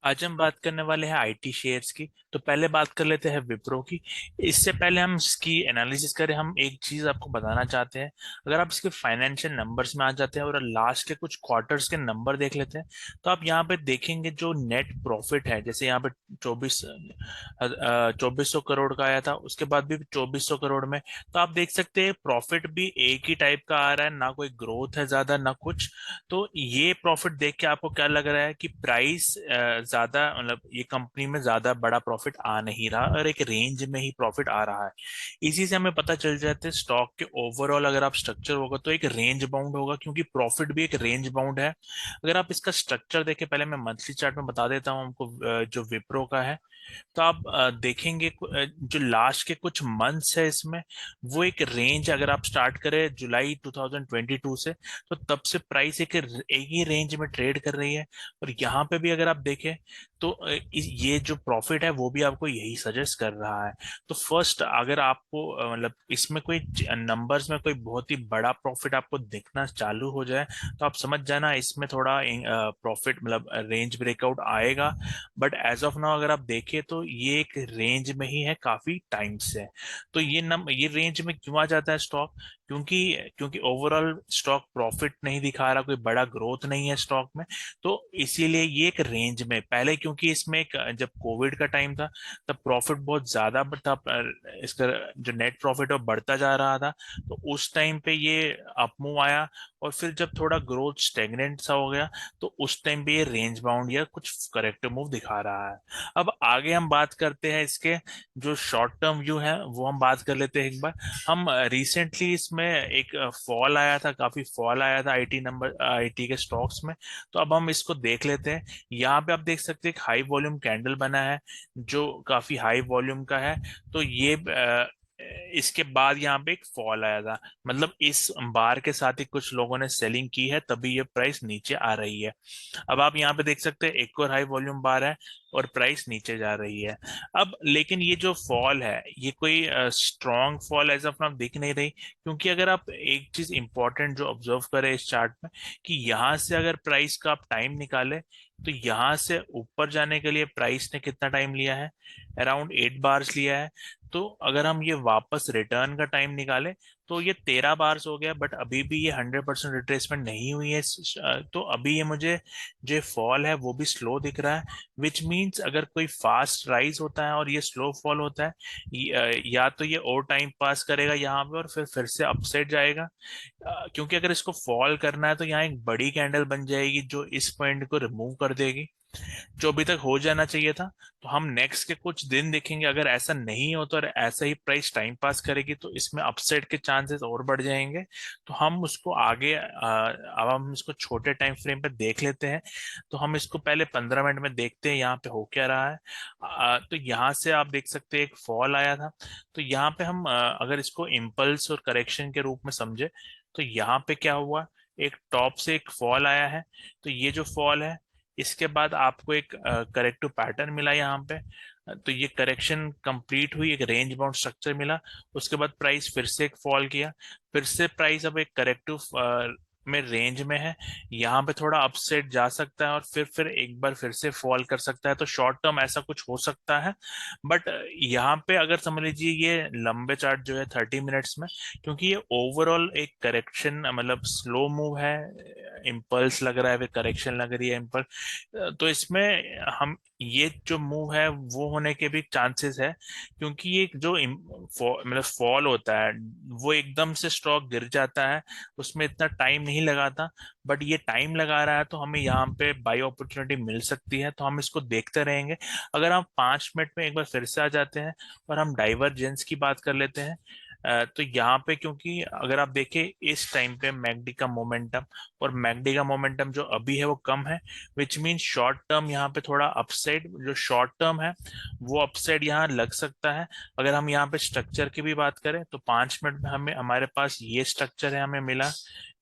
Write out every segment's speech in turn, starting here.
आज हम बात करने वाले हैं आईटी शेयर्स की। तो पहले बात कर लेते हैं विप्रो की। इससे पहले हम इसकी एनालिसिस करें, हम एक चीज आपको बताना चाहते हैं। अगर आप इसके फाइनेंशियल नंबर्स में आ जाते हैं और लास्ट के कुछ क्वार्टर्स के नंबर देख लेते हैं, तो आप यहाँ पे देखेंगे जो नेट प्रॉफिट है, जैसे यहाँ पे 2400 करोड़ का आया था, उसके बाद भी 2400 करोड़ में। तो आप देख सकते हैं प्रॉफिट भी एक ही टाइप का आ रहा है, ना कोई ग्रोथ है ज्यादा ना कुछ। तो ये प्रॉफिट देख के आपको क्या लग रहा है कि प्राइस ज्यादा, मतलब ये कंपनी में ज्यादा बड़ा प्रॉफिट आ नहीं रहा और एक रेंज में ही प्रॉफिट आ रहा है। इसी से हमें पता चल जाता है स्टॉक के ओवरऑल अगर आप स्ट्रक्चर होगा तो एक रेंज बाउंड होगा, क्योंकि प्रॉफिट भी एक रेंज बाउंड है। अगर आप इसका स्ट्रक्चर देखें, पहले मैं मंथली चार्ट में बता देता हूँ हमको, जो विप्रो का है। तो आप देखेंगे जो लास्ट के कुछ मंथ्स है इसमें, वो एक रेंज, अगर आप स्टार्ट करें जुलाई 2022 से, तो तब से प्राइस एक ही रेंज में ट्रेड कर रही है। और यहाँ पे भी अगर आप देखें तो ये जो प्रॉफिट है वो भी आपको यही सजेस्ट कर रहा है। तो फर्स्ट अगर आपको मतलब इसमें कोई नंबर्स में कोई बहुत ही बड़ा प्रॉफिट आपको दिखना चालू हो जाए, तो आप समझ जाना इसमें थोड़ा प्रॉफिट मतलब रेंज ब्रेकआउट आएगा। बट एज ऑफ नाउ अगर आप देखें तो ये एक रेंज में ही है काफी टाइम से। तो ये रेंज में क्यों आ जाता है स्टॉक? क्योंकि क्योंकि ओवरऑल स्टॉक प्रॉफिट नहीं दिखा रहा, कोई बड़ा ग्रोथ नहीं है स्टॉक में। तो इसीलिए ये एक रेंज में, पहले क्योंकि इसमें एक जब कोविड का टाइम था तब प्रॉफिट बहुत ज्यादा था, इसका जो नेट प्रॉफिट है वो बढ़ता जा रहा था। तो उस टाइम पे ये अपमूव आया। और फिर जब थोड़ा ग्रोथ स्टेगनेंट सा हो गया, तो उस टाइम पे ये रेंज बाउंड या कुछ करेक्टिव मूव दिखा रहा है। अब आगे हम बात करते हैं इसके जो शॉर्ट टर्म व्यू है वो हम बात कर लेते हैं एक बार। हम रिसेंटली इसमें एक फॉल आया था, काफी फॉल आया था आईटी के स्टॉक्स में। तो अब हम इसको देख लेते हैं। यहाँ पे आप देख सकते हैं एक हाई वॉल्यूम कैंडल बना है जो काफी हाई वॉल्यूम का है। तो ये इसके बाद यहाँ पे एक फॉल आया था, मतलब इस बार के साथ ही कुछ लोगों ने सेलिंग की है, तभी ये प्राइस नीचे आ रही है। अब आप यहाँ पे देख सकते हैं एक और हाई वॉल्यूम बार है और प्राइस नीचे जा रही है। अब लेकिन ये जो फॉल है ये कोई strong fall as of now दिख नहीं रही, क्योंकि अगर आप एक चीज इंपॉर्टेंट जो ऑब्जर्व करें इस चार्ट में, कि यहाँ से अगर प्राइस का आप टाइम निकाले, तो यहाँ से ऊपर जाने के लिए प्राइस ने कितना टाइम लिया है? अराउंड 8 बार्स लिया है। तो अगर हम ये वापस रिटर्न का टाइम निकाले तो ये 13 बार्स हो गया, बट अभी भी ये 100% रिट्रेसमेंट नहीं हुई है। तो अभी ये मुझे जो फॉल है वो भी स्लो दिख रहा है। विच मीन्स अगर कोई फास्ट राइज होता है और ये स्लो फॉल होता है, या तो ये और टाइम पास करेगा यहाँ पे और फिर से अपसाइड जाएगा। क्योंकि अगर इसको फॉल करना है तो यहाँ एक बड़ी कैंडल बन जाएगी जो इस पॉइंट को रिमूव कर देगी, जो अभी तक हो जाना चाहिए था। तो हम नेक्स्ट के कुछ दिन देखेंगे, अगर ऐसा नहीं हो तो और ऐसा ही प्राइस टाइम पास करेगी तो इसमें अपसाइड के चांसेस और बढ़ जाएंगे। तो हम उसको आगे अब हम इसको छोटे टाइम फ्रेम पे देख लेते हैं। तो हम इसको पहले 15 मिनट में देखते हैं यहाँ पे हो क्या रहा है। तो यहाँ से आप देख सकते हैं एक फॉल आया था। तो यहाँ पे हम अगर इसको इम्पल्स और करेक्शन के रूप में समझे, तो यहाँ पे क्या हुआ, एक टॉप से एक फॉल आया है। तो ये जो फॉल है, इसके बाद आपको एक करेक्टिव पैटर्न मिला यहाँ पे। तो ये करेक्शन कंप्लीट हुई, एक रेंज बाउंड स्ट्रक्चर मिला। उसके बाद प्राइस फिर से एक फॉल किया। फिर से प्राइस अब एक करेक्टिव में रेंज में है। यहाँ पे थोड़ा अपसेट जा सकता है और फिर एक बार फिर से फॉल कर सकता है। तो शॉर्ट टर्म ऐसा कुछ हो सकता है। बट यहाँ पे अगर समझ लीजिए ये लंबे चार्ट जो है 30 मिनट्स में, क्योंकि ये ओवरऑल एक करेक्शन मतलब स्लो मूव है, इम्पल्स लग रहा है फिर करेक्शन लग रही है इम्पल्स, तो इसमें हम ये जो मूव है वो होने के भी चांसेस है। क्योंकि ये जो मतलब फॉल होता है वो एकदम से स्टॉक गिर जाता है, उसमें इतना टाइम नहीं लगाता। बट ये टाइम लगा रहा है तो हमें यहाँ पे बाई अपॉर्चुनिटी मिल सकती है, तो हम इसको देखते रहेंगे। अगर हम 5 मिनट में एक बार फिर से आ जाते हैं और हम डाइवर्जेंस की बात कर लेते हैं, तो यहाँ पे क्योंकि अगर आप देखें इस टाइम पे मैकडी का मोमेंटम और मैकडी का मोमेंटम जो अभी है वो कम है। विच मीन शॉर्ट टर्म यहाँ पे थोड़ा अपसाइड, जो शॉर्ट टर्म है वो अपसाइड यहाँ लग सकता है। अगर हम यहाँ पे स्ट्रक्चर की भी बात करें तो 5 मिनट में हमें हमारे पास ये स्ट्रक्चर है हमें मिला।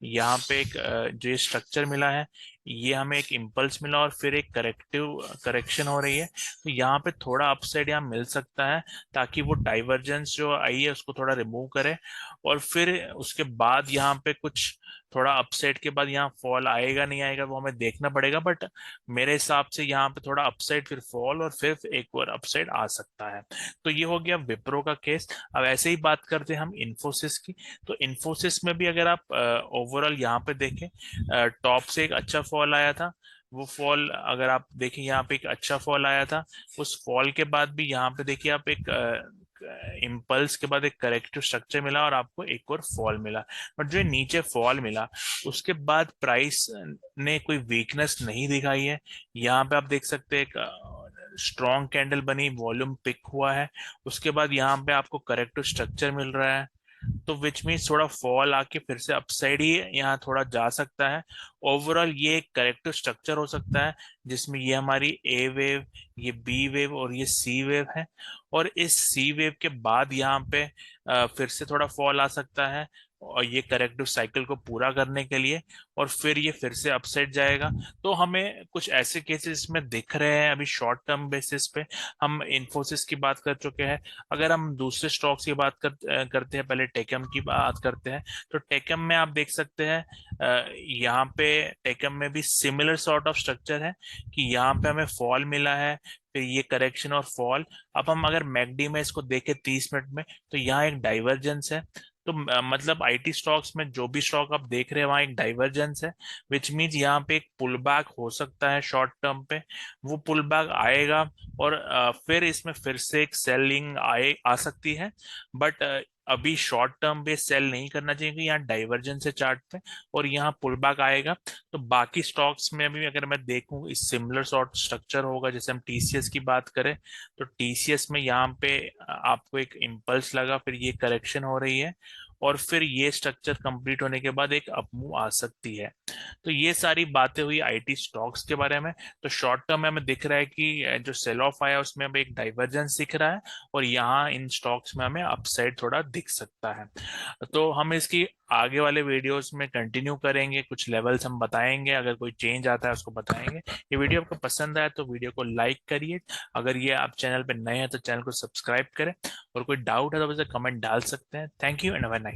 यहाँ पे एक जो स्ट्रक्चर मिला है, ये हमें एक इम्पल्स मिला और फिर एक करेक्शन हो रही है, तो यहाँ पे थोड़ा अपसाइड यहाँ मिल सकता है, ताकि वो डाइवर्जेंस जो आई है उसको थोड़ा रिमूव करे। और फिर उसके बाद यहाँ पे कुछ थोड़ा अपसाइड के बाद यहाँ फॉल आएगा नहीं आएगा वो हमें देखना पड़ेगा, बट मेरे हिसाब से यहाँ पे थोड़ा अपसाइड फिर फॉल और फिर एक और अपसाइड आ सकता है। तो ये हो गया विप्रो का केस। अब ऐसे ही बात करते हैं हम इन्फोसिस की। तो इन्फोसिस में भी अगर आप ओवरऑल यहाँ पे देखें, टॉप से एक अच्छा फॉल आया था। वो फॉल अगर आप देखें यहाँ पे एक अच्छा फॉल आया था। उस फॉल के बाद भी यहाँ पे देखिए आप एक इम्पल्स के बाद एक करेक्टिव स्ट्रक्चर मिला और आपको एक और फॉल मिला। बट जो नीचे फॉल मिला उसके बाद प्राइस ने कोई वीकनेस नहीं दिखाई है। यहाँ पे आप देख सकते हैं एक स्ट्रॉन्ग कैंडल बनी, वॉल्यूम पिक हुआ है, उसके बाद यहाँ पे आपको करेक्टिव स्ट्रक्चर मिल रहा है। तो विच मीन्स थोड़ा फॉल आके फिर से अपसाइड ही यहाँ थोड़ा जा सकता है। ओवरऑल ये एक करेक्टिव स्ट्रक्चर हो सकता है, जिसमें ये हमारी ए वेव, ये बी वेव और ये सी वेव है। और इस सी वेव के बाद यहाँ पे फिर से थोड़ा फॉल आ सकता है और ये करेक्टिव साइकिल को पूरा करने के लिए, और फिर ये फिर से अपसाइड जाएगा। तो हमें कुछ ऐसे केसेस में दिख रहे हैं अभी शॉर्ट टर्म बेसिस पे। हम इन्फोसिस की बात कर चुके हैं। अगर हम दूसरे स्टॉक्स की बात करते हैं, पहले टेकम की बात करते हैं। तो टेकम में आप देख सकते हैं यहाँ पे टेकम में भी सिमिलर सॉर्ट ऑफ स्ट्रक्चर है कि यहाँ पे हमें फॉल मिला है, फिर ये करेक्शन और फॉल। अब हम अगर मैकडी में इसको देखें 30 मिनट में, तो यहाँ एक डाइवर्जेंस है। तो मतलब आईटी स्टॉक्स में जो भी स्टॉक आप देख रहे हैं वहां एक डाइवर्जेंस है, विच मीन्स यहाँ पे एक पुल बैक हो सकता है शॉर्ट टर्म पे। वो पुल बैक आएगा और फिर इसमें फिर से एक सेलिंग आ सकती है। बट अभी शॉर्ट टर्म पे सेल नहीं करना चाहिए क्योंकि यहाँ डाइवर्जेंस है चार्ट पे, और यहाँ पुल बैक आएगा। तो बाकी स्टॉक्स में भी अगर मैं देखूं इस सिमिलर सॉर्ट स्ट्रक्चर होगा। जैसे हम टीसीएस की बात करें, तो टीसीएस में यहाँ पे आपको एक इम्पल्स लगा, फिर ये करेक्शन हो रही है, और फिर ये स्ट्रक्चर कंप्लीट होने के बाद एक अपमूव आ सकती है। तो ये सारी बातें हुई आईटी स्टॉक्स के बारे में। तो शॉर्ट टर्म में हमें दिख रहा है कि जो सेल ऑफ आया उसमें हमें एक डाइवर्जेंस दिख रहा है, और यहाँ इन स्टॉक्स में हमें अपसाइड थोड़ा दिख सकता है। तो हम इसकी आगे वाले वीडियोस में कंटिन्यू करेंगे, कुछ लेवल्स हम बताएंगे, अगर कोई चेंज आता है उसको बताएंगे। ये वीडियो आपको पसंद आया तो वीडियो को लाइक करिए। अगर ये आप चैनल पे नए हैं तो चैनल को सब्सक्राइब करें, और कोई डाउट है तो वैसे कमेंट डाल सकते हैं। Thank you and have a nice